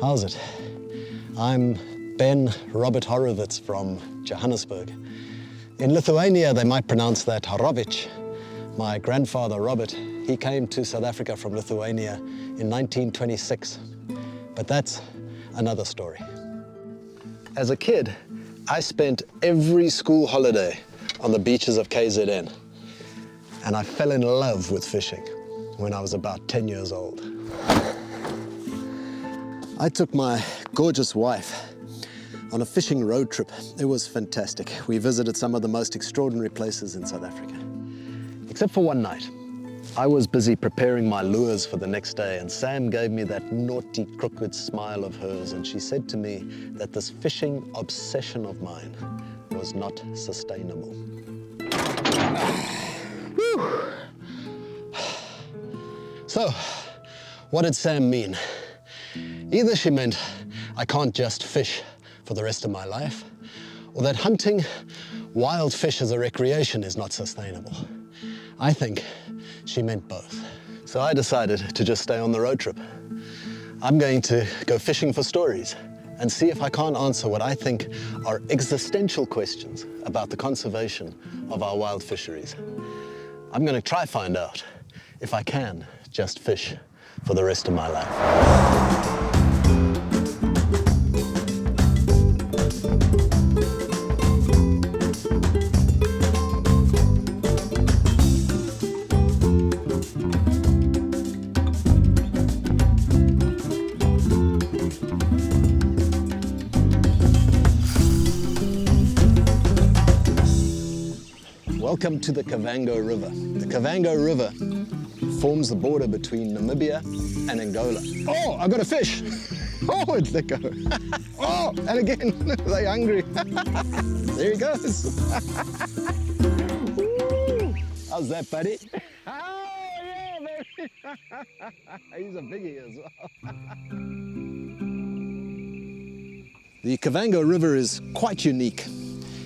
How's it? I'm Ben Robert Horowitz from Johannesburg. In Lithuania, they might pronounce that Horowitz. My grandfather, Robert, he came to South Africa from Lithuania in 1926. But that's another story. As a kid, I spent every school holiday on the beaches of KZN. And I fell in love with fishing when I was about 10 years old. I took my gorgeous wife on a fishing road trip. It was fantastic. We visited some of the most extraordinary places in South Africa. Except for one night. I was busy preparing my lures for the next day, and Sam gave me that naughty, crooked smile of hers, and she said to me that this fishing obsession of mine was not sustainable. So, what did Sam mean? Either she meant I can't just fish for the rest of my life, or that hunting wild fish as a recreation is not sustainable. I think she meant both. So I decided to just stay on the road trip. I'm going to go fishing for stories and see if I can't answer what I think are existential questions about the conservation of our wild fisheries. I'm going to try find out if I can just fish for the rest of my life. Welcome to the Kavango River. The Kavango River forms the border between Namibia and Angola. Oh, I got a fish! Oh, it let go. Oh, and again, they're hungry. There he goes. How's that, buddy? Oh, yeah, baby. He's a biggie as well. The Kavango River is quite unique.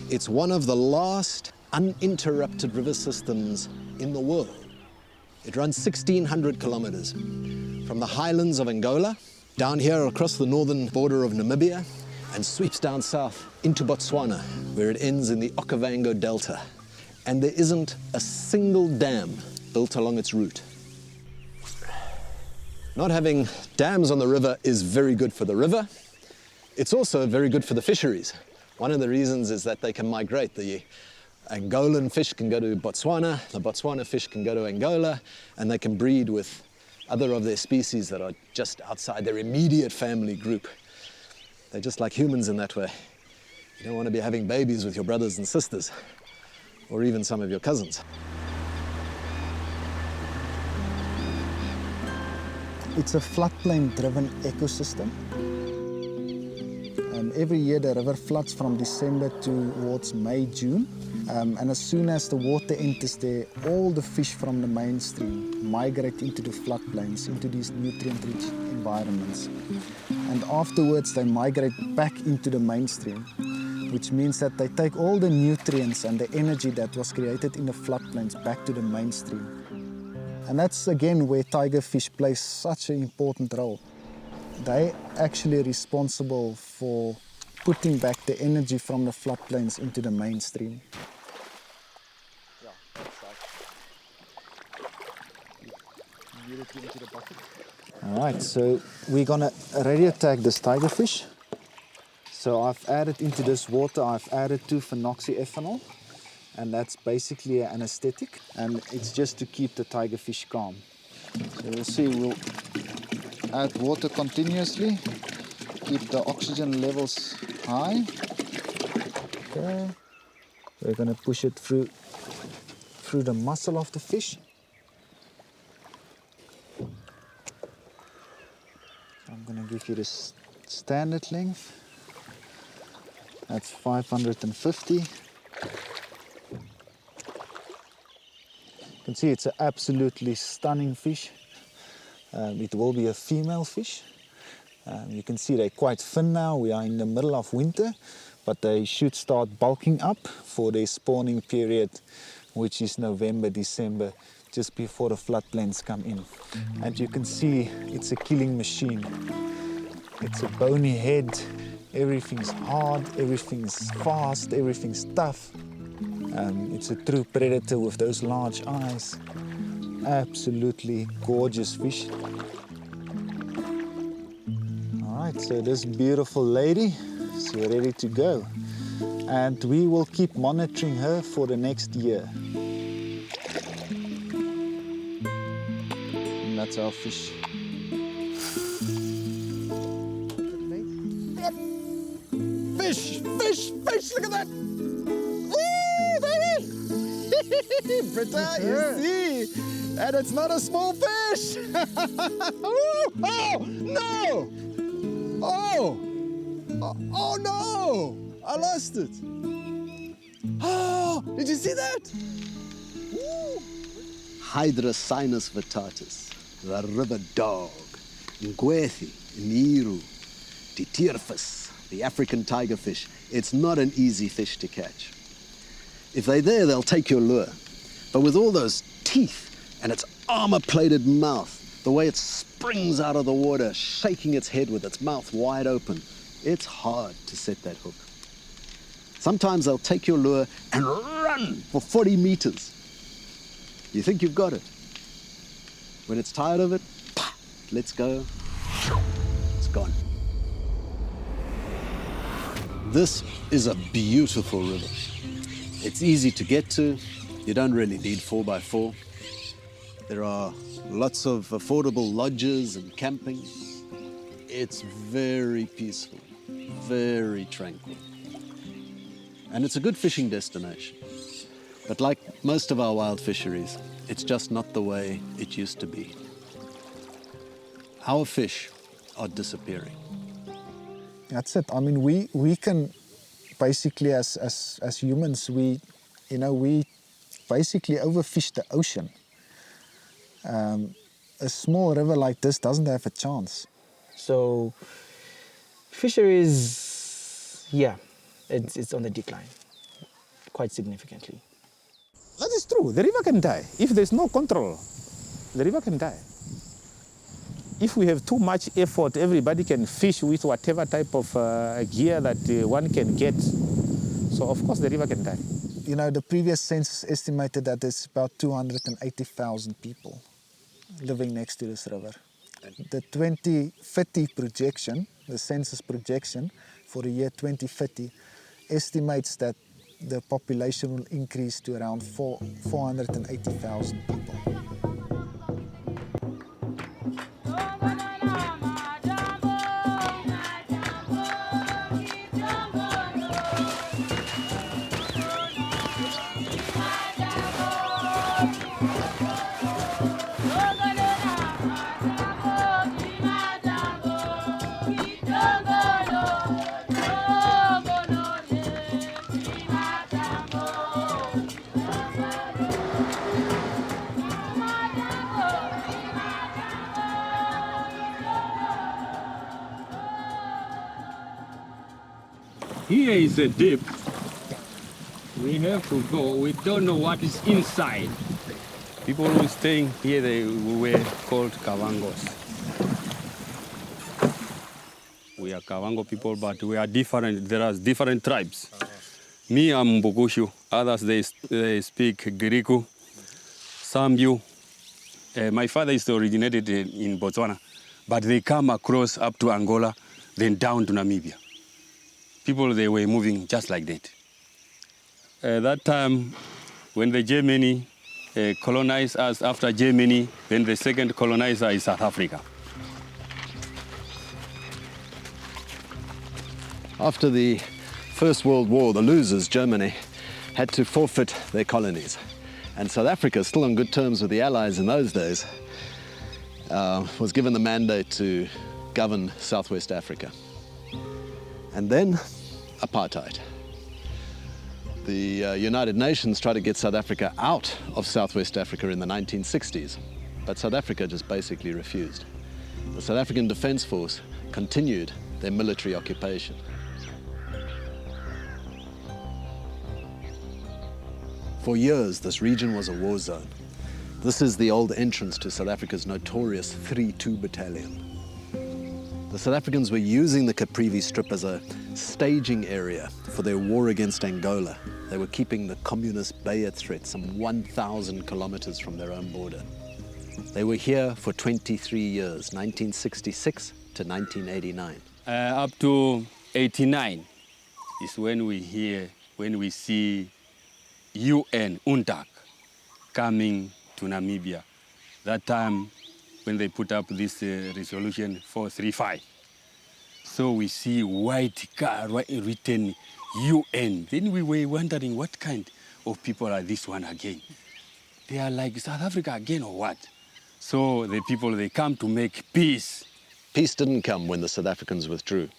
It's one of the last uninterrupted river systems in the world. It runs 1,600 kilometers from the highlands of Angola, down here across the northern border of Namibia, and sweeps down south into Botswana, where it ends in the Okavango Delta. And there isn't a single dam built along its route. Not having dams on the river is very good for the river. It's also very good for the fisheries. One of the reasons is that they can migrate. The Angolan fish can go to Botswana, the Botswana fish can go to Angola, and they can breed with other of their species that are just outside their immediate family group. They're just like humans in that way. You don't want to be having babies with your brothers and sisters, or even some of your cousins. It's a floodplain-driven ecosystem. Every year the river floods from December towards May, June. And as soon as the water enters there, all the fish from the mainstream migrate into the floodplains, into these nutrient-rich environments. And afterwards they migrate back into the mainstream, which means that they take all the nutrients and the energy that was created in the floodplains back to the mainstream. And that's again where tigerfish play such an important role. They're actually responsible for putting back the energy from the floodplains into the mainstream. All right, so we're gonna radio tag this tigerfish. So I've added into this water, I've added 2-phenoxyethanol, and that's basically an anesthetic, and it's just to keep the tigerfish calm. So we'll see, we'll add water continuously, keep the oxygen levels high. Okay. We're going to push it through the muscle of the fish. So I'm going to give you this standard length. That's 550. You can see it's an absolutely stunning fish. It will be a female fish. You can see they're quite thin now. We are in the middle of winter, but they should start bulking up for their spawning period, which is November, December, just before the floodplains come in. And you can see it's a killing machine. It's a bony head. Everything's hard, everything's fast, everything's tough. It's a true predator with those large eyes. Absolutely gorgeous fish. All right, so this beautiful lady is ready to go. And we will keep monitoring her for the next year. And that's our fish. Fish, fish, fish, look at that! Woo, baby! Britta, you see? And it's not a small fish! Oh, no! Oh! Oh, no! I lost it. Oh, did you see that? Woo. Hydrosinus vittatus, the river dog, Ngwethi, Niru, Titirfis, the African tigerfish. It's not an easy fish to catch. If they're there, they'll take your lure. But with all those teeth and its armor-plated mouth, the way it springs out of the water, shaking its head with its mouth wide open, it's hard to set that hook. Sometimes they'll take your lure and run for 40 meters. You think you've got it. When it's tired of it, lets go, it's gone. This is a beautiful river. It's easy to get to. You don't really need 4x4. There are lots of affordable lodges and camping. It's very peaceful, very tranquil. And it's a good fishing destination. But like most of our wild fisheries, it's just not the way it used to be. Our fish are disappearing. That's it. I mean, we can basically, as humans, we basically overfish the ocean. A small river like this doesn't have a chance. So, fisheries, yeah, it's on the decline, quite significantly. That is true. The river can die. If there's no control, the river can die. If we have too much effort, everybody can fish with whatever type of gear that one can get. So, of course, the river can die. You know, the previous census estimated that there's about 280,000 people living next to this river. The 2030 projection, the census projection for the year 2030, estimates that the population will increase to around 480,000 people. Here is a dip. We have to go. We don't know what is inside. People who are staying here, they were called Kavangos. We are Kavango people, but we are different. There are different tribes. Me, I'm Mbugushu. Others, they speak Giriku, Sambyu. My father is originated in Botswana, but they come across up to Angola, then down to Namibia. People, they were moving just like that. That time, when the Germany colonized us, after Germany, then the second colonizer is South Africa. After the First World War, the losers, Germany, had to forfeit their colonies. And South Africa, still on good terms with the Allies in those days, was given the mandate to govern Southwest Africa. And then, apartheid. The United Nations tried to get South Africa out of Southwest Africa in the 1960s, but South Africa just basically refused. The South African Defence Force continued their military occupation. For years, this region was a war zone. This is the old entrance to South Africa's notorious 3-2 battalion. The South Africans were using the Caprivi Strip as a staging area for their war against Angola. They were keeping the communist Beyat threat some 1,000 kilometers from their own border. They were here for 23 years, 1966 to 1989. Up to 89 is when we see UN, UNTAC, coming to Namibia. That time when they put up this resolution 435. So we see white car written UN. Then we were wondering what kind of people are this one again? They are like South Africa again or what? So the people, they come to make peace. Peace didn't come when the South Africans withdrew.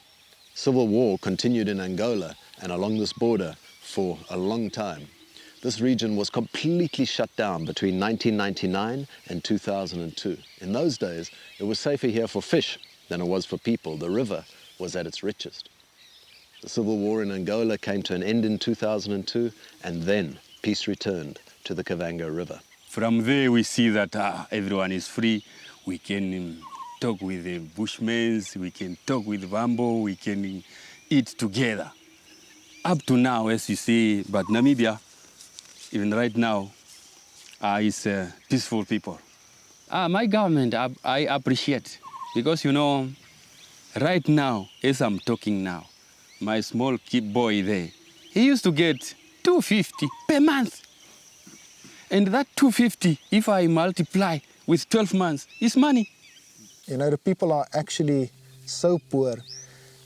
Civil war continued in Angola and along this border for a long time. This region was completely shut down between 1999 and 2002. In those days, it was safer here for fish than it was for people. The river was at its richest. The civil war in Angola came to an end in 2002, and then peace returned to the Kavango River. From there, we see that everyone is free. We can talk with the Bushmen, we can talk with Vambo, we can eat together. Up to now, as you see, but Namibia, even right now, is peaceful people. My government, I appreciate, because you know, right now, as I'm talking now, my small kid boy there, he used to get $250 per month. And that $250, if I multiply with 12 months, is money. You know, the people are actually so poor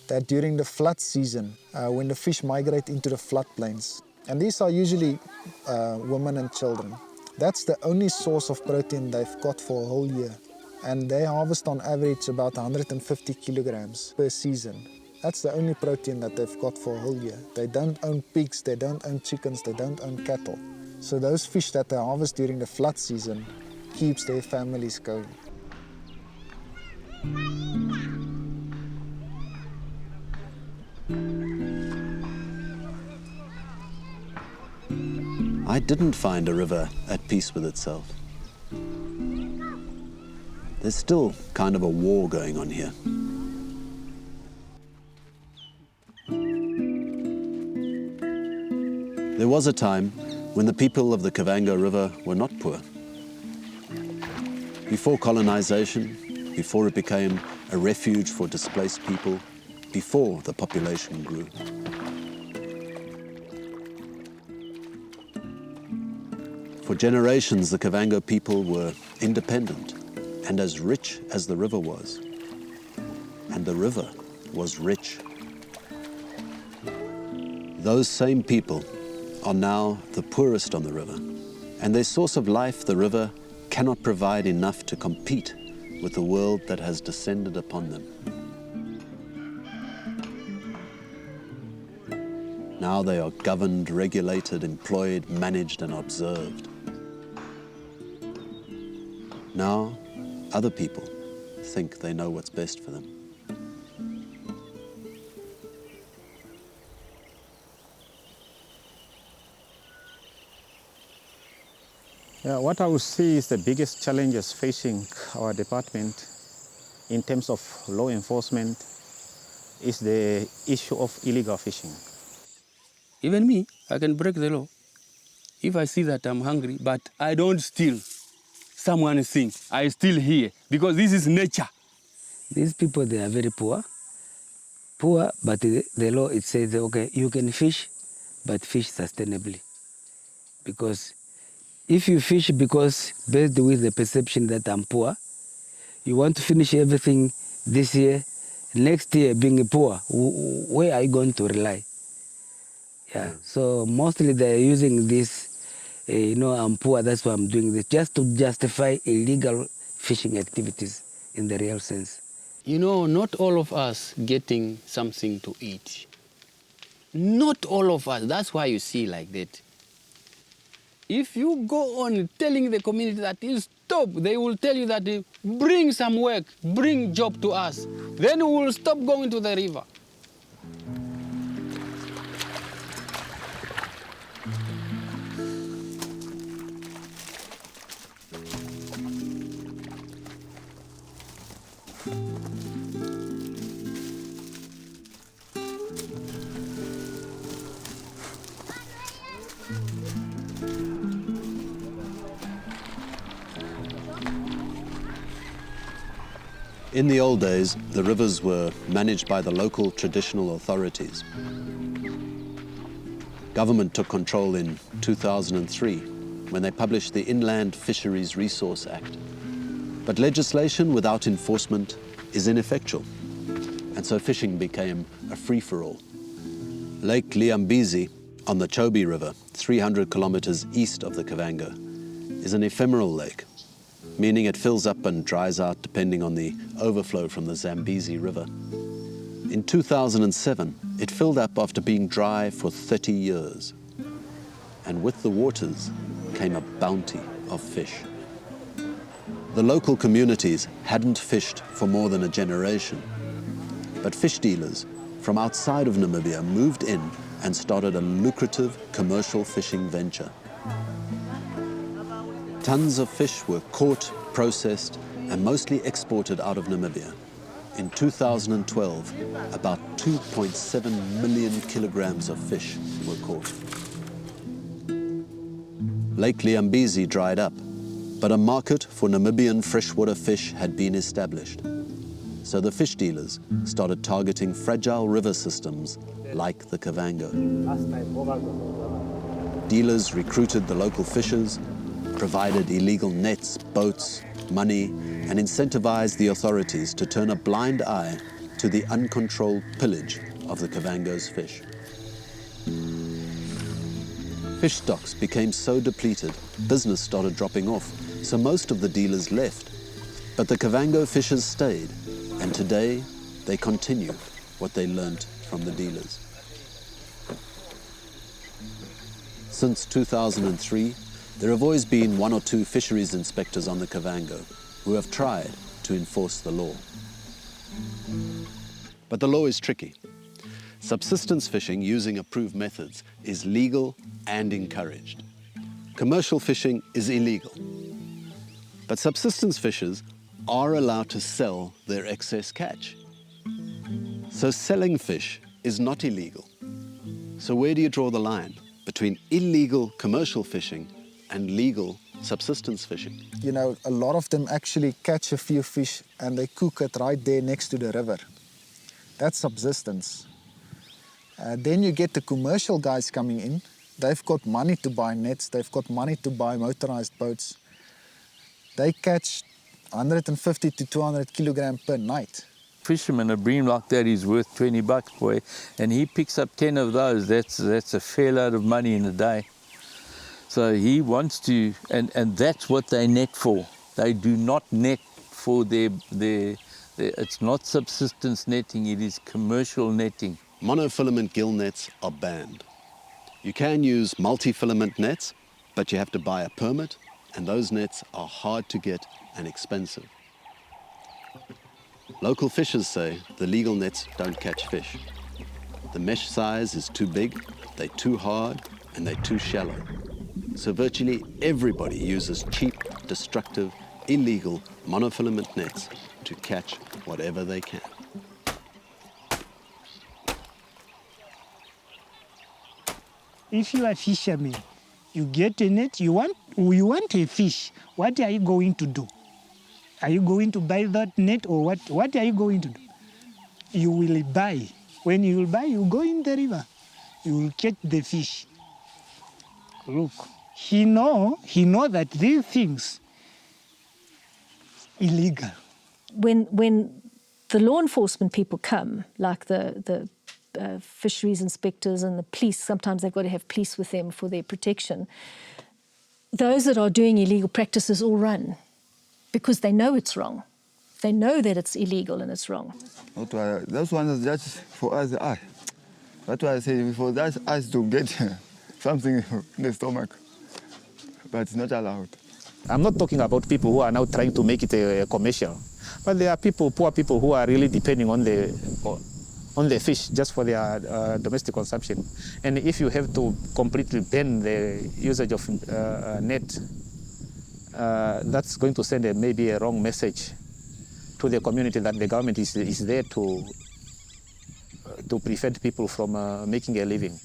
that during the flood season, when the fish migrate into the floodplains, and these are usually women and children, that's the only source of protein they've got for a whole year. And they harvest on average about 150 kilograms per season. That's the only protein that they've got for a whole year. They don't own pigs, they don't own chickens, they don't own cattle. So those fish that they harvest during the flood season keeps their families going. I didn't find a river at peace with itself. There's still kind of a war going on here. There was a time when the people of the Kavango River were not poor. Before colonization, before it became a refuge for displaced people, before the population grew. For generations, the Kavango people were independent and as rich as the river was. And the river was rich. Those same people are now the poorest on the river, and their source of life, the river, cannot provide enough to compete with the world that has descended upon them. Now they are governed, regulated, employed, managed, and observed. Now, other people think they know what's best for them. Yeah, what I would say is the biggest challenges facing our department in terms of law enforcement is the issue of illegal fishing. Even me, I can break the law. If I see that I'm hungry, but I don't steal someone's thing, I steal here, because this is nature. These people, they are very poor. Poor, but the law, it says, okay, you can fish, but fish sustainably. Because if you fish because based with the perception that I'm poor, you want to finish everything this year, next year being poor, where are you going to rely? Yeah, so mostly they're using this, I'm poor, that's why I'm doing this, just to justify illegal fishing activities in the real sense. You know, not all of us getting something to eat. Not all of us. That's why you see like that. If you go on telling the community that you stop, they will tell you that bring some work, bring job to us. Then we will stop going to the river. In the old days, the rivers were managed by the local traditional authorities. Government took control in 2003 when they published the Inland Fisheries Resource Act. But legislation without enforcement is ineffectual, and so fishing became a free-for-all. Lake Liambezi on the Chobe River, 300 kilometers east of the Kavango, is an ephemeral lake, meaning it fills up and dries out depending on the overflow from the Zambezi River. In 2007, it filled up after being dry for 30 years. And with the waters came a bounty of fish. The local communities hadn't fished for more than a generation, but fish dealers from outside of Namibia moved in and started a lucrative commercial fishing venture. Tons of fish were caught, processed, and mostly exported out of Namibia. In 2012, about 2.7 million kilograms of fish were caught. Lake Liambezi dried up, but a market for Namibian freshwater fish had been established. So the fish dealers started targeting fragile river systems like the Kavango. Dealers recruited the local fishers, provided illegal nets, boats, money, and incentivized the authorities to turn a blind eye to the uncontrolled pillage of the Kavango's fish. Fish stocks became so depleted, business started dropping off, so most of the dealers left. But the Kavango fishers stayed, and today they continue what they learnt from the dealers. Since 2003, there have always been one or two fisheries inspectors on the Kavango who have tried to enforce the law. But the law is tricky. Subsistence fishing using approved methods is legal and encouraged. Commercial fishing is illegal. But subsistence fishers are allowed to sell their excess catch. So selling fish is not illegal. So where do you draw the line between illegal commercial fishing and legal subsistence fishing? You know, a lot of them actually catch a few fish and they cook it right there next to the river. That's subsistence. Then you get the commercial guys coming in. They've got money to buy nets, they've got money to buy motorized boats. They catch 150 to 200 kilograms per night. Fisherman, a bream like that is worth 20 bucks, boy, and he picks up 10 of those. That's a fair load of money in a day. So he wants to, and that's what they net for. They do not net for their, it's not subsistence netting, it is commercial netting. Monofilament gill nets are banned. You can use multi-filament nets, but you have to buy a permit, and those nets are hard to get and expensive. Local fishers say the legal nets don't catch fish. The mesh size is too big, they're too hard, and they're too shallow. So virtually everybody uses cheap, destructive, illegal monofilament nets to catch whatever they can. If you are a fisherman, you get a net, you want a fish, what are you going to do? Are you going to buy that net or what are you going to do? You will buy. When you will buy, you go in the river. You will catch the fish. Look, he know that these things illegal. When the law enforcement people come, like the fisheries inspectors and the police, sometimes they've got to have police with them for their protection. Those that are doing illegal practices all run because they know it's wrong. They know that it's illegal and it's wrong. Those ones are just for us, That's why I say for that us to get something in the stomach, but it's not allowed. I'm not talking about people who are now trying to make it a commercial, but there are people, poor people, who are really depending on the fish just for their domestic consumption. And if you have to completely ban the usage of net, that's going to send maybe a wrong message to the community that the government is there to prevent people from making a living.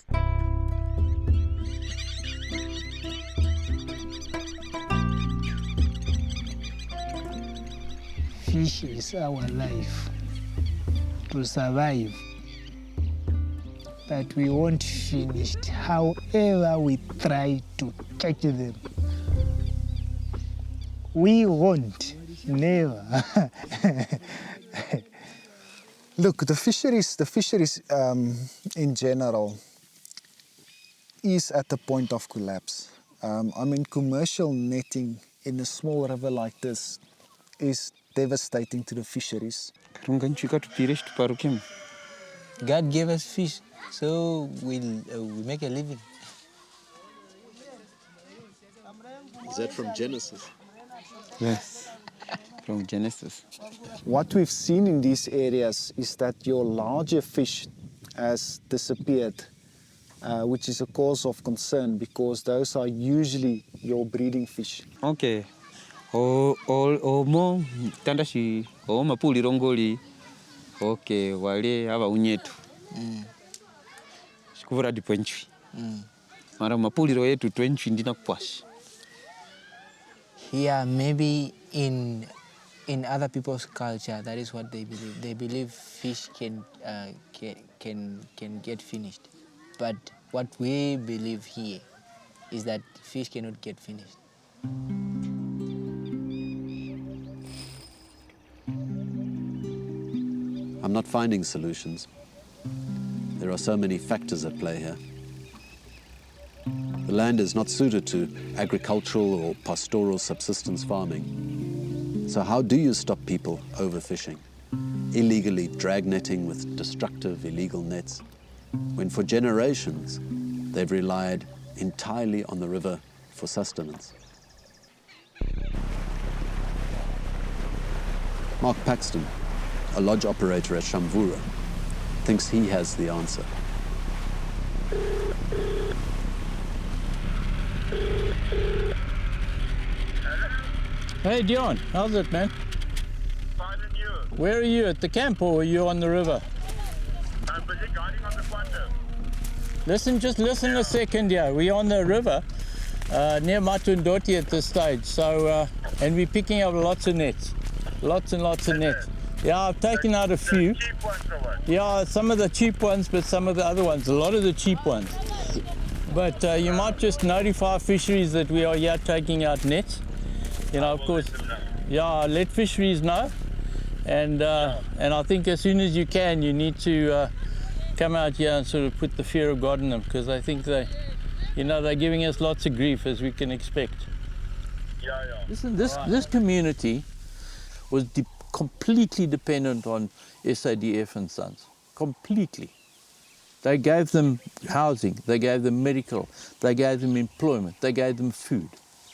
Fish is our life to survive, but we won't finish however we try to catch them. We won't, never. Look, the fisheries in general is at the point of collapse. I mean, commercial netting in a small river like this is devastating to the fisheries. God gave us fish, so we make a living. Is that from Genesis? Yes, from Genesis. What we've seen in these areas is that your larger fish has disappeared, which is a cause of concern because those are usually your breeding fish. Okay. Omo tandashi oma puli rongoli. Okay, wale aba unyetu. Shikuvura dipwenchwi. Mara mapuliro yetu 20 ndina kwashi. Yeah, maybe in other people's culture, that is what they believe. They believe fish can get finished, but what we believe here is that fish cannot get finished. I'm not finding solutions. There are so many factors at play here. The land is not suited to agricultural or pastoral subsistence farming. So how do you stop people overfishing, illegally drag netting with destructive illegal nets, when for generations they've relied entirely on the river for sustenance? Mark Paxton, a lodge operator at Shamvura, thinks he has the answer. Hey Dion, how's it, man? Fine, and you? Where are you, at the camp or are you on the river? I'm busy guarding on the quantum. Just listen a second here. We're on the river near Matundoti at this stage. So, and we're picking up lots of nets. Lots and lots of nets. Yeah, I've taken out a few. Cheap ones or what? Yeah, some of the cheap ones, but some of the other ones, a lot of the cheap ones. But you might just notify fisheries that we are here taking out nets. You know, of course, yeah, let fisheries know. And I think as soon as you can, you need to come out here and sort of put the fear of God in them, because I think they're giving us lots of grief, as we can expect. Yeah, yeah. Listen, this community was completely dependent on SADF and Sons, completely. They gave them housing, they gave them medical, they gave them employment, they gave them food,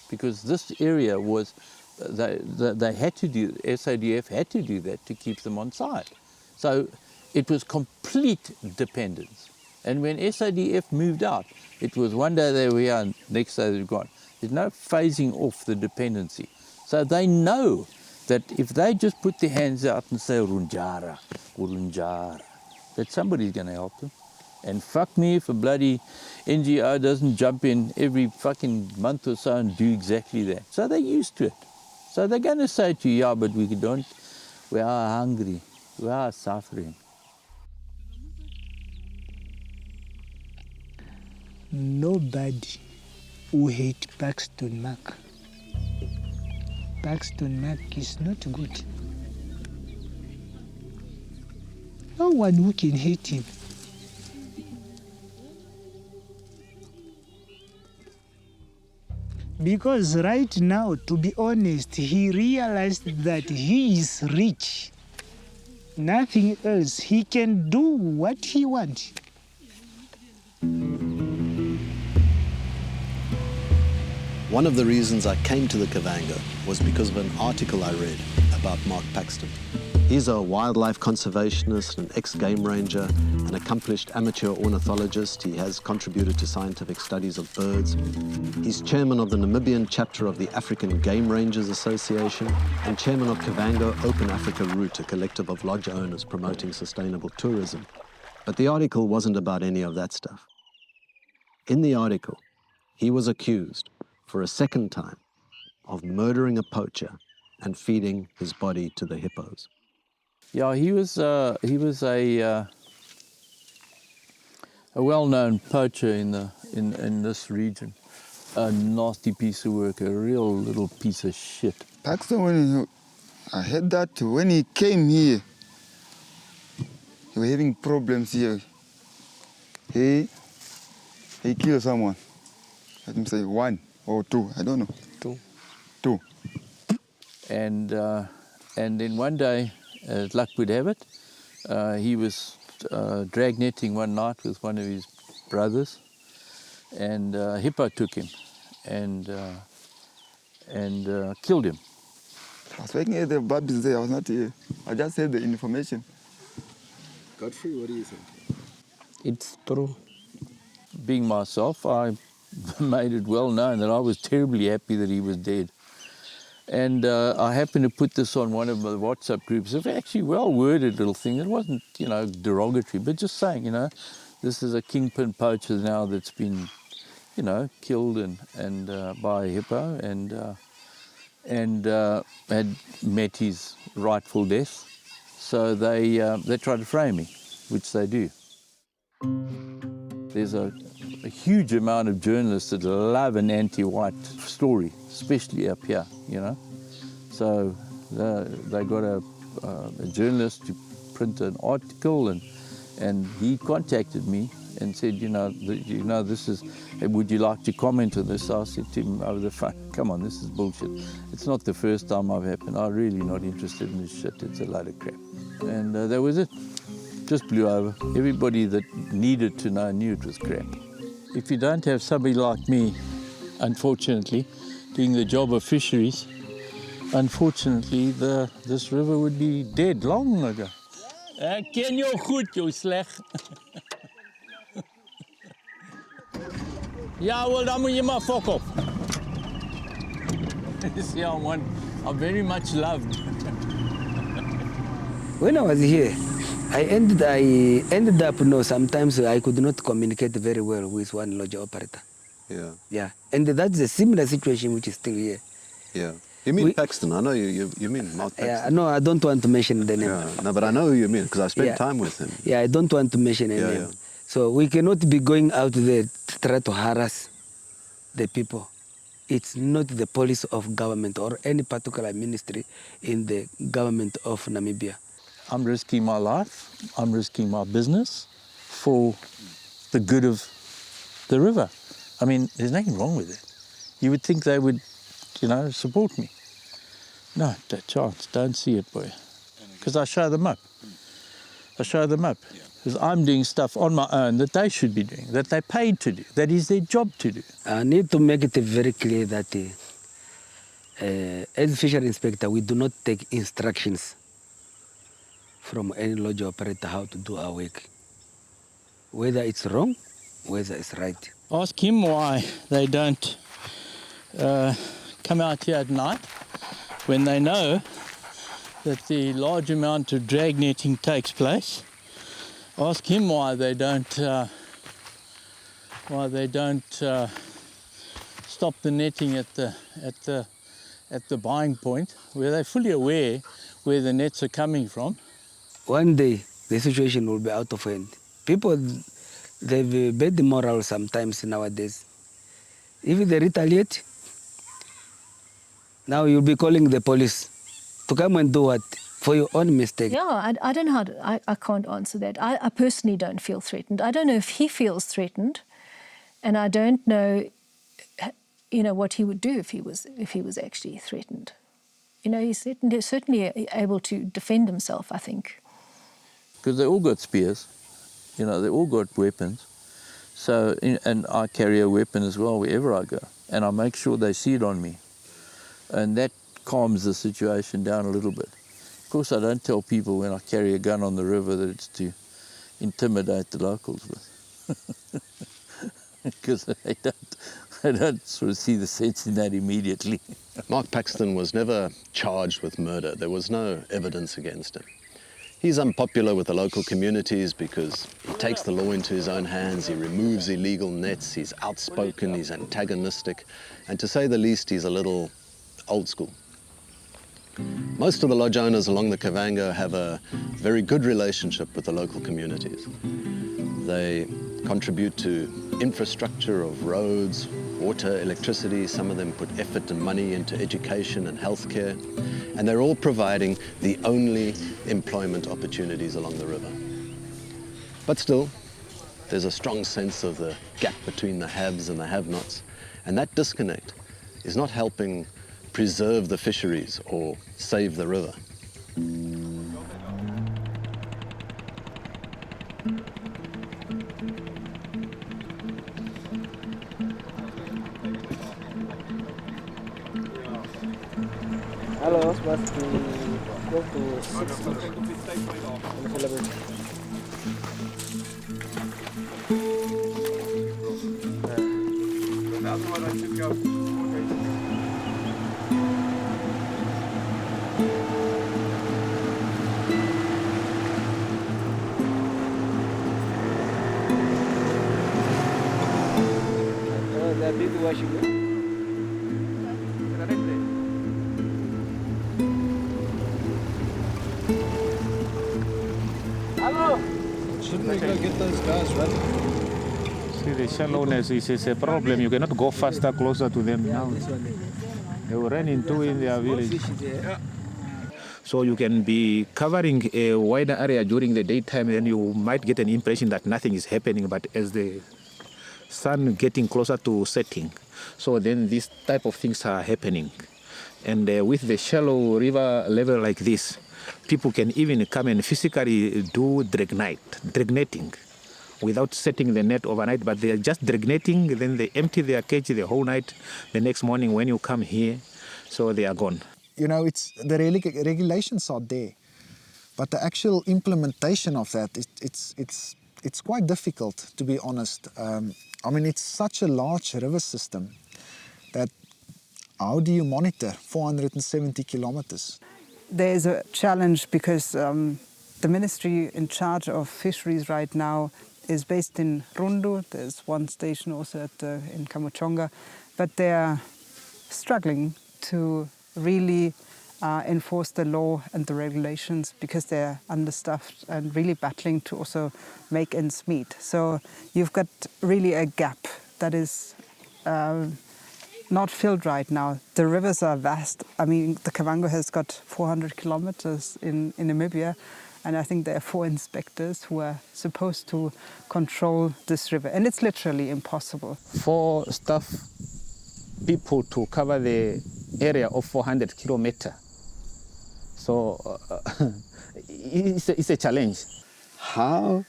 because this area was, they had to do, SADF had to do that to keep them on side. So it was complete dependence. And when SADF moved out, it was one day they were here and next day they're gone. There's no phasing off the dependency. So they know that if they just put their hands out and say, Runjara, Urunjara, that somebody's going to help them. And fuck me if a bloody NGO doesn't jump in every fucking month or so and do exactly that. So they're used to it. So they're going to say to you, yeah, but we are hungry, we are suffering. Nobody who hate Paxton Mark. Paxton Mark is not good. No one who can hate him. Because right now, to be honest, he realized that he is rich. Nothing else. He can do what he wants. One of the reasons I came to the Kavango was because of an article I read about Mark Paxton. He's a wildlife conservationist, an ex-game ranger, an accomplished amateur ornithologist. He has contributed to scientific studies of birds. He's chairman of the Namibian chapter of the African Game Rangers Association and chairman of Kavango Open Africa Route, a collective of lodge owners promoting sustainable tourism. But the article wasn't about any of that stuff. In the article, he was accused, for a second time, of murdering a poacher and feeding his body to the hippos. Yeah, he was a well-known poacher in this region. A nasty piece of work, a real little piece of shit. Paxton, I heard that when he came here, he was having problems here. He killed someone. Let me say 1 or 2, I don't know. Two. And then one day, as luck would have it, he was drag netting one night with one of his brothers, and hippo took him and killed him. I was working at the Babis there, I was not here. I just had the information. Godfrey, what do you think? It's true. Being myself, I made it well known that I was terribly happy that he was dead. And I happened to put this on one of the WhatsApp groups. It's actually well-worded little thing. It wasn't, derogatory, but just saying, this is a kingpin poacher now that's been, killed and by a hippo and had met his rightful death. So they tried to frame me, which they do. There's a huge amount of journalists that love an anti-white story, especially up here, So they got a journalist to print an article, and he contacted me and said, this is, would you like to comment on this? I said to him over the phone, come on, this is bullshit. It's not the first time I've happened. I'm really not interested in this shit. It's a load of crap. And that was it. Just blew over. Everybody that needed to know knew it was crap. If you don't have somebody like me, unfortunately, doing the job of fisheries, unfortunately, this river would be dead long ago. Ik ken jou goed, jou slecht. Ja, wel, dan moet je maar fok op. See, I'm very much loved. When I was here, I ended up, sometimes I could not communicate very well with one lodge operator. Yeah. Yeah, and that's a similar situation which is still here. Yeah. You mean Paxton? I know you mean Mark Paxton. Yeah, no, I don't want to mention the name. Yeah, no, but I know who you mean because I spent time with him. Yeah, I don't want to mention a name. Yeah. So we cannot be going out there to try to harass the people. It's not the policy of government or any particular ministry in the government of Namibia. I'm risking my life, I'm risking my business for the good of the river. I mean, there's nothing wrong with it. You would think they would, support me. No, that chance, don't see it, boy. Because I show them up. Because I'm doing stuff on my own that they should be doing, that they're paid to do, that is their job to do. I need to make it very clear that as fishery inspector, we do not take instructions from any lodge operator how to do our work. Whether it's wrong, whether it's right. Ask him why they don't come out here at night when they know that the large amount of drag netting takes place. Ask him why they don't stop the netting at the buying point, where they're fully aware where the nets are coming from. One day the situation will be out of hand. People, they've bad moral sometimes nowadays. If they retaliate, now you'll be calling the police to come and do what? For your own mistake. Yeah, I don't know how to, I can't answer that. I personally don't feel threatened. I don't know if he feels threatened, and I don't know, what he would do if he was actually threatened. He's certainly able to defend himself, I think. Because they all got spears, they all got weapons. So, and I carry a weapon as well wherever I go, and I make sure they see it on me. And that calms the situation down a little bit. Of course, I don't tell people when I carry a gun on the river that it's to intimidate the locals with, because they don't sort of see the sense in that immediately. Mark Paxton was never charged with murder. There was no evidence against him. He's unpopular with the local communities because he takes the law into his own hands, he removes illegal nets, he's outspoken, he's antagonistic, and to say the least, he's a little old school. Most of the lodge owners along the Kavango have a very good relationship with the local communities. They contribute to infrastructure of roads, water, electricity. Some of them put effort and money into education and healthcare, and they're all providing the only employment opportunities along the river. But still, there's a strong sense of the gap between the haves and the have-nots, and that disconnect is not helping preserve the fisheries or save the river. Hello, supposed to go to 6 the big washing. Shouldn't we go get those guys running? See, the shallowness is a problem. You cannot go faster, closer to them now. They will run into in their village. So you can be covering a wider area during the daytime, and you might get an impression that nothing is happening, but as the sun getting closer to setting, so then these type of things are happening. And with the shallow river level like this, people can even come and physically do dragnating without setting the net overnight, but they are just dragnating, then they empty their cage the whole night. The next morning when you come here, so they are gone. You know, it's the regulations are there, but the actual implementation of that, it's quite difficult, to be honest. I mean, it's such a large river system that how do you monitor 470 kilometers? There's a challenge because the ministry in charge of fisheries right now is based in Rundu. There's one station also in Kamuchonga, but they're struggling to really enforce the law and the regulations because they're understaffed and really battling to also make ends meet. So you've got really a gap that is not filled right now. The rivers are vast. I mean, the Kavango has got 400 kilometers in Namibia, and I think there are 4 inspectors who are supposed to control this river, and it's literally impossible. 4 staff people to cover the area of 400 kilometers. So it's a challenge. How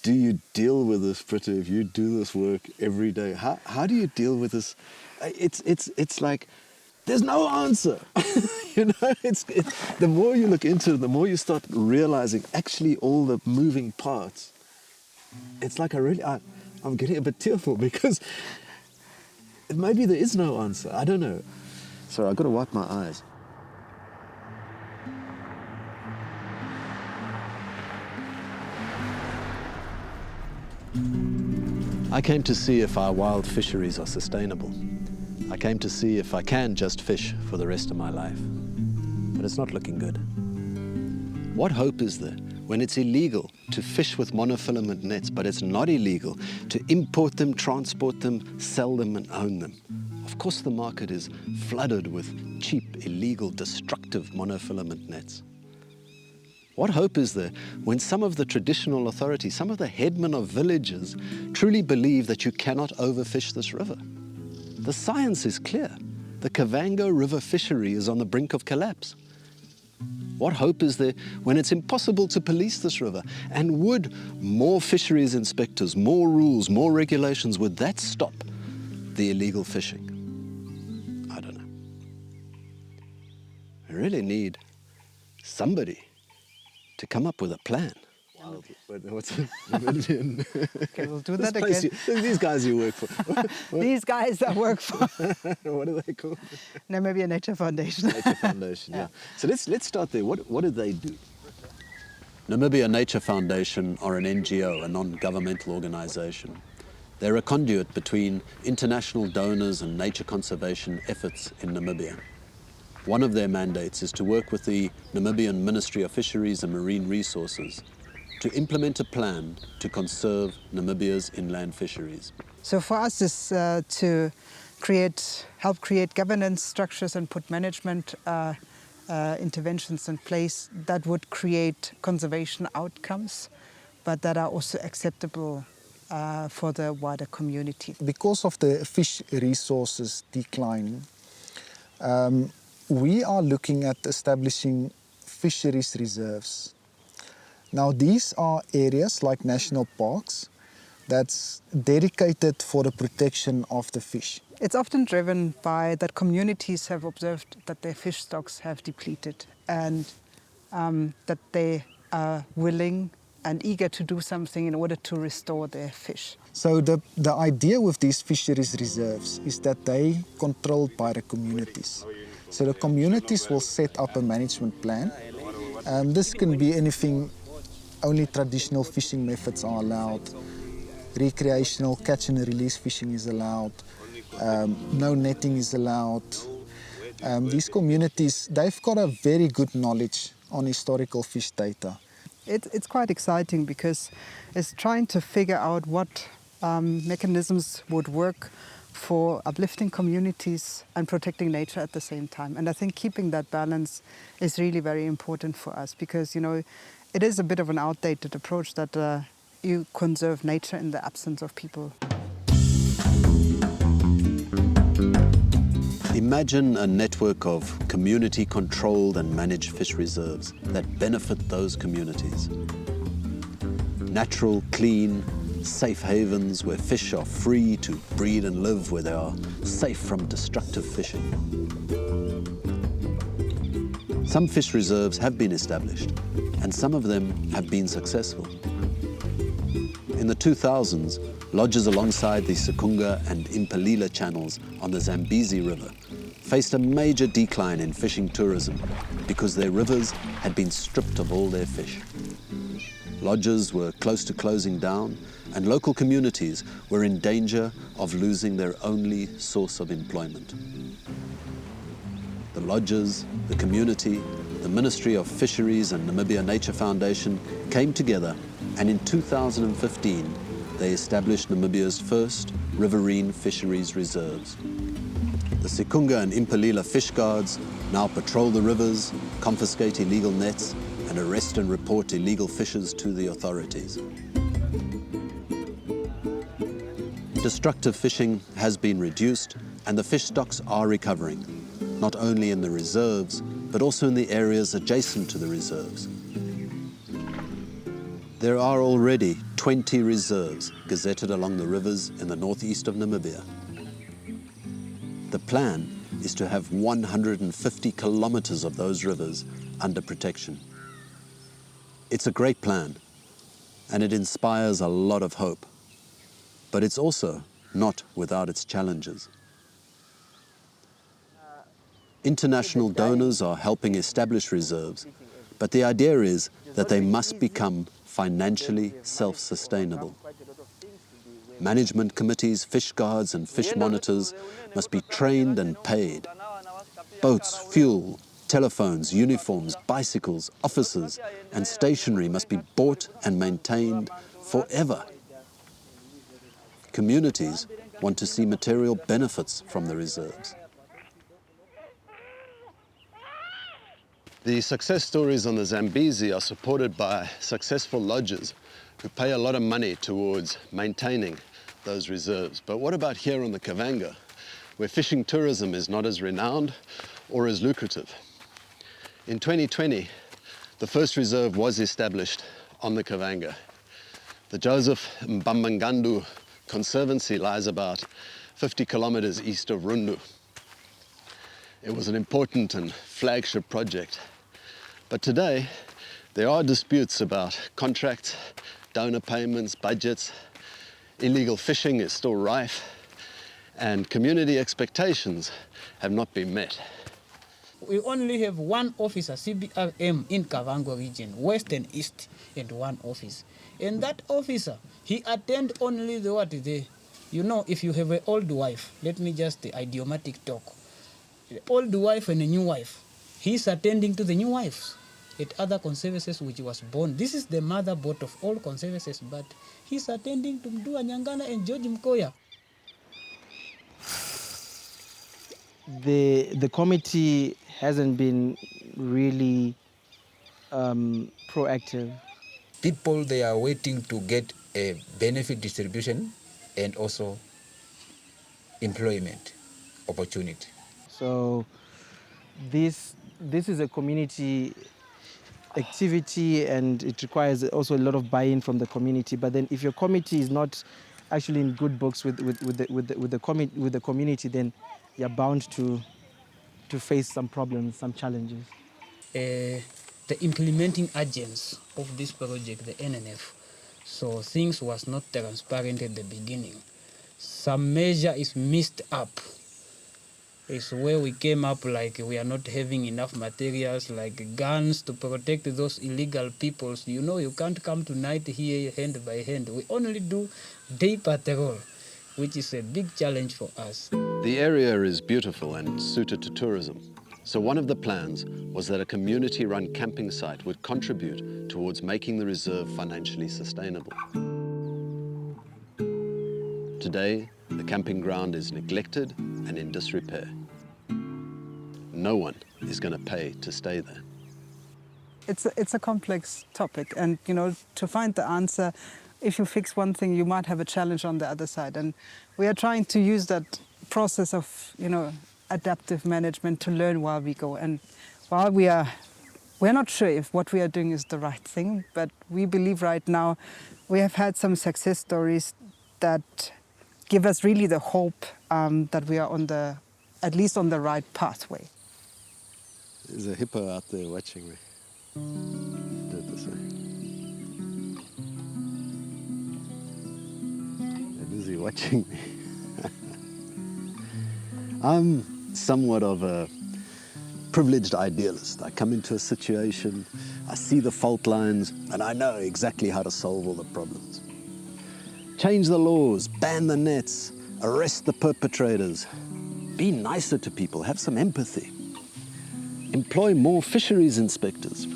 do you deal with this, Britta, if you do this work every day? How do you deal with this? It's like there's no answer. You know, it's the more you look into it, the more you start realizing actually all the moving parts. It's like I'm getting a bit tearful because maybe there is no answer. I don't know. Sorry, I've got to wipe my eyes. I came to see if our wild fisheries are sustainable. I came to see if I can just fish for the rest of my life. But it's not looking good. What hope is there when it's illegal to fish with monofilament nets, but it's not illegal to import them, transport them, sell them and own them? Of course the market is flooded with cheap, illegal, destructive monofilament nets. What hope is there when some of the traditional authorities, some of the headmen of villages truly believe that you cannot overfish this river? The science is clear. The Kavango River fishery is on the brink of collapse. What hope is there when it's impossible to police this river? And would more fisheries inspectors, more rules, more regulations, would that stop the illegal fishing? I don't know. We really need somebody to come up with a plan. What's Namibian? Okay, we'll do that again. These guys you work for. These guys I work for. What are they called? Namibia Nature Foundation. Nature Foundation, yeah. So let's start there. What do they do? Namibia Nature Foundation are an NGO, a non-governmental organization. They're a conduit between international donors and nature conservation efforts in Namibia. One of their mandates is to work with the Namibian Ministry of Fisheries and Marine Resources to implement a plan to conserve Namibia's inland fisheries. So for us is to help create governance structures and put management interventions in place that would create conservation outcomes, but that are also acceptable for the wider community. Because of the fish resources declining, we are looking at establishing fisheries reserves. Now these are areas like national parks that's dedicated for the protection of the fish. It's often driven by that communities have observed that their fish stocks have depleted and that they are willing and eager to do something in order to restore their fish. So the idea with these fisheries reserves is that they controlled by the communities. So the communities will set up a management plan. This can be anything. Only traditional fishing methods are allowed. Recreational catch and release fishing is allowed. No netting is allowed. These communities, they've got a very good knowledge on historical fish data. It's quite exciting because it's trying to figure out what mechanisms would work for uplifting communities and protecting nature at the same time. And I think keeping that balance is really very important for us because, you know, it is a bit of an outdated approach that you conserve nature in the absence of people. Imagine a network of community-controlled and managed fish reserves that benefit those communities. Natural, clean, safe havens where fish are free to breed and live, where they are safe from destructive fishing. Some fish reserves have been established, and some of them have been successful. In the 2000s, lodges alongside the Sekunga and Impalila channels on the Zambezi River faced a major decline in fishing tourism because their rivers had been stripped of all their fish. Lodges were close to closing down, and local communities were in danger of losing their only source of employment. The lodges, the community, the Ministry of Fisheries and Namibia Nature Foundation came together, and in 2015 they established Namibia's first riverine fisheries reserves. The Sekunga and Impalila fish guards now patrol the rivers, confiscate illegal nets, and arrest and report illegal fishers to the authorities. Destructive fishing has been reduced and the fish stocks are recovering, not only in the reserves, but also in the areas adjacent to the reserves. There are already 20 reserves gazetted along the rivers in the northeast of Namibia. The plan is to have 150 kilometers of those rivers under protection. It's a great plan, and it inspires a lot of hope. But it's also not without its challenges. International donors are helping establish reserves, but the idea is that they must become financially self-sustainable. Management committees, fish guards and fish monitors must be trained and paid. Boats, fuel, telephones, uniforms, bicycles, officers and stationery must be bought and maintained forever. Communities want to see material benefits from the reserves. The success stories on the Zambezi are supported by successful lodges who pay a lot of money towards maintaining those reserves. But what about here on the Kavango, where fishing tourism is not as renowned or as lucrative? In 2020, the first reserve was established on the Kavango. The Joseph Mbambangandu Conservancy lies about 50 kilometers east of Rundu. It was an important and flagship project. But today, there are disputes about contracts, donor payments, budgets. Illegal fishing is still rife, and community expectations have not been met. We only have one officer, CBRM, in Kavango region, west and east, and one office. And that officer, he attend only you know, if you have an old wife, let me just idiomatic talk. Old wife and a new wife, he's attending to the new wives at other conservancies which was born. This is the motherboard of all conservancies, but he's attending to Mdua Nyangana and George Mkoya. The committee hasn't been really proactive. People, they are waiting to get a benefit distribution and also employment opportunity. So this is a community activity, and it requires also a lot of buy-in from the community. But then if your committee is not actually in good books with the community, then you're bound to face some problems, some challenges. The implementing agents of this project, the NNF, so things was not transparent at the beginning. Some measure is missed up. It's where we came up like we are not having enough materials like guns to protect those illegal peoples. You know, you can't come tonight here hand by hand. We only do day patrol, which is a big challenge for us. The area is beautiful and suited to tourism. So one of the plans was that a community-run camping site would contribute towards making the reserve financially sustainable. Today, the camping ground is neglected and in disrepair. No one is going to pay to stay there. It's a complex topic, and you know, to find the answer, if you fix one thing, you might have a challenge on the other side. And we are trying to use that process of, you know, adaptive management to learn while we go. And while we're not sure if what we are doing is the right thing, but we believe right now we have had some success stories that give us really the hope that we are at least on the right pathway. There's a hippo out there watching me. Do it this way. And is he watching me? I'm somewhat of a privileged idealist. I come into a situation, I see the fault lines, and I know exactly how to solve all the problems. Change the laws, ban the nets, arrest the perpetrators. Be nicer to people, have some empathy. Employ more fisheries inspectors.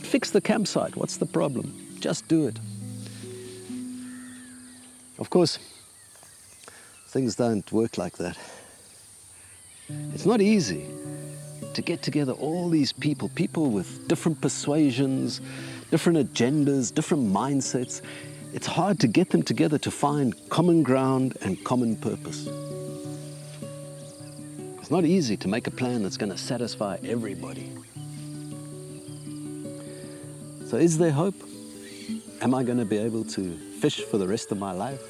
Fix the campsite, what's the problem? Just do it. Of course, things don't work like that. It's not easy to get together all these people with different persuasions, different agendas, different mindsets. It's hard to get them together to find common ground and common purpose. It's not easy to make a plan that's going to satisfy everybody. So is there hope? Am I going to be able to fish for the rest of my life?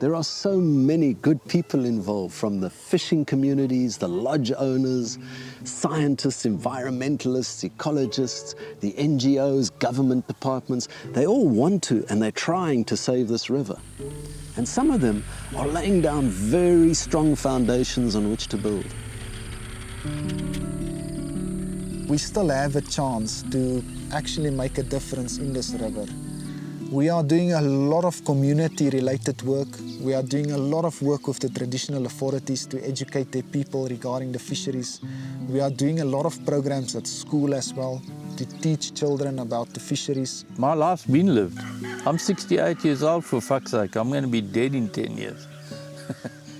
There are so many good people involved, from the fishing communities, the lodge owners, scientists, environmentalists, ecologists, the NGOs, government departments. They all want to, and they're trying to save this river. And some of them are laying down very strong foundations on which to build. We still have a chance to actually make a difference in this river. We are doing a lot of community-related work. We are doing a lot of work with the traditional authorities to educate their people regarding the fisheries. We are doing a lot of programs at school as well to teach children about the fisheries. My life's been lived. I'm 68 years old, for fuck's sake. I'm going to be dead in 10 years.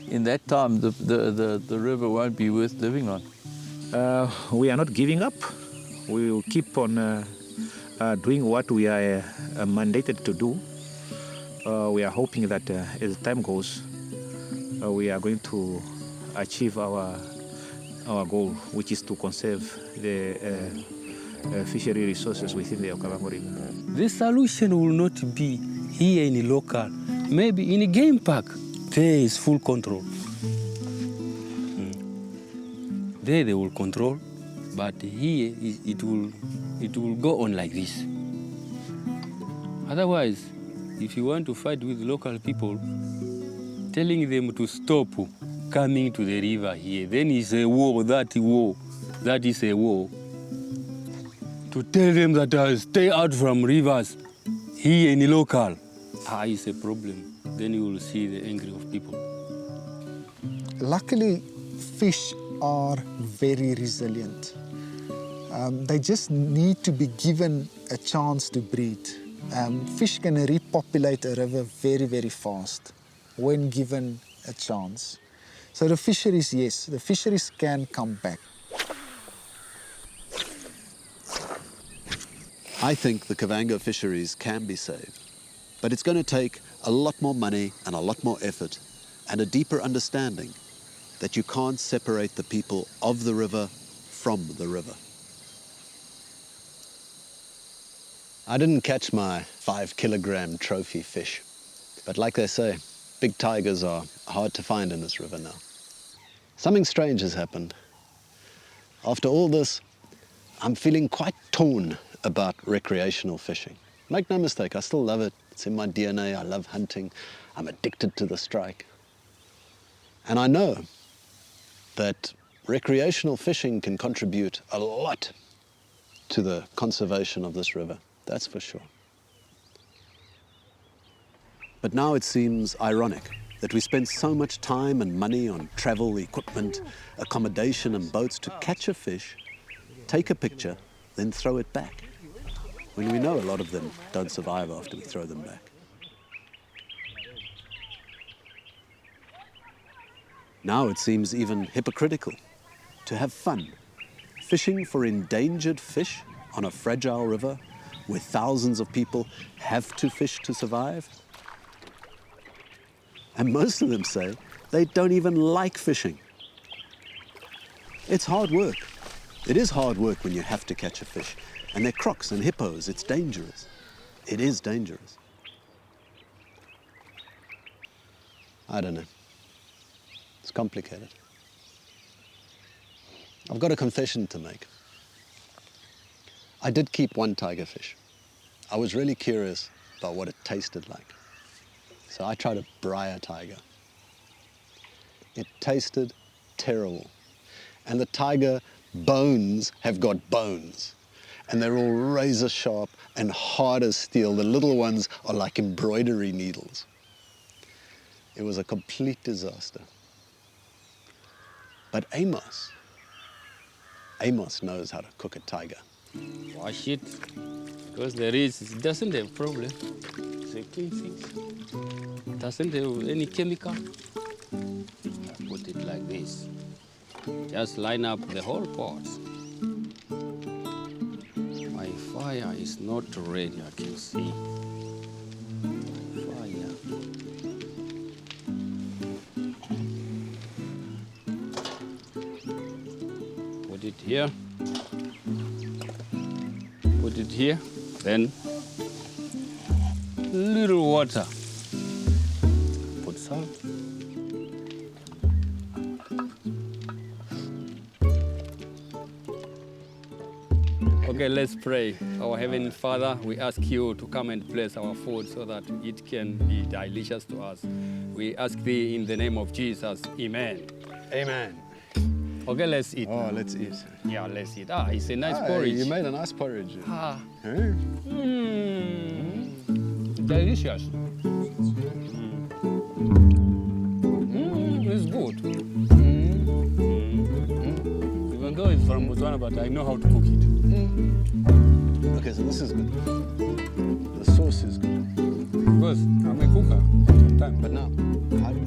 In that time, the river won't be worth living on. We are not giving up. We will keep on doing what we are mandated to do. We are hoping that as time goes, we are going to achieve our our goal, which is to conserve the fishery resources within the Kavango River. The solution will not be here in local. Maybe in a game park, there is full control. There they will control, but here it will go on like this. Otherwise, if you want to fight with local people, telling them to stop coming to the river here, then it's a war, that is a war. To tell them that stay out from rivers here in local, is a problem. Then you will see the anger of people. Luckily, fish are very resilient. They just need to be given a chance to breed. Fish can repopulate a river very, very fast when given a chance. So the fisheries, yes, the fisheries can come back. I think the Kavango fisheries can be saved, but it's going to take a lot more money and a lot more effort and a deeper understanding that you can't separate the people of the river from the river. I didn't catch my 5-kilogram trophy fish, but like they say, big tigers are hard to find in this river now. Something strange has happened. After all this, I'm feeling quite torn about recreational fishing. Make no mistake, I still love it. It's in my DNA. I love hunting. I'm addicted to the strike. And I know that recreational fishing can contribute a lot to the conservation of this river. That's for sure. But now it seems ironic that we spend so much time and money on travel, equipment, accommodation and boats to catch a fish, take a picture, then throw it back, when we know a lot of them don't survive after we throw them back. Now it seems even hypocritical to have fun, fishing for endangered fish on a fragile river where thousands of people have to fish to survive. And most of them say they don't even like fishing. It's hard work. It is hard work when you have to catch a fish. And they're crocs and hippos. It's dangerous. It is dangerous. I don't know. It's complicated. I've got a confession to make. I did keep one tiger fish. I was really curious about what it tasted like. So I tried to braai a tiger. It tasted terrible. And the tiger bones have got bones. And they're all razor sharp and hard as steel. The little ones are like embroidery needles. It was a complete disaster. But Amos knows how to cook a tiger. Wash it, because it doesn't have problem. It's a clean fish. It doesn't have any chemical. I put it like this. Just line up the whole pot. My fire is not ready, I can see. My fire. Put it here. Put it here, then little water. Put salt. Okay, let's pray. Our Heavenly Father, we ask you to come and bless our food so that it can be delicious to us. We ask thee in the name of Jesus. Amen. Amen. Okay, let's eat. Oh, let's eat. Yeah, let's eat. It's a nice porridge. You made a nice porridge. Delicious. It's good. Even though it's from Botswana, but I know how to cook it. Okay, so this is good. The sauce is good. Because I'm a cooker sometimes. But now, how do you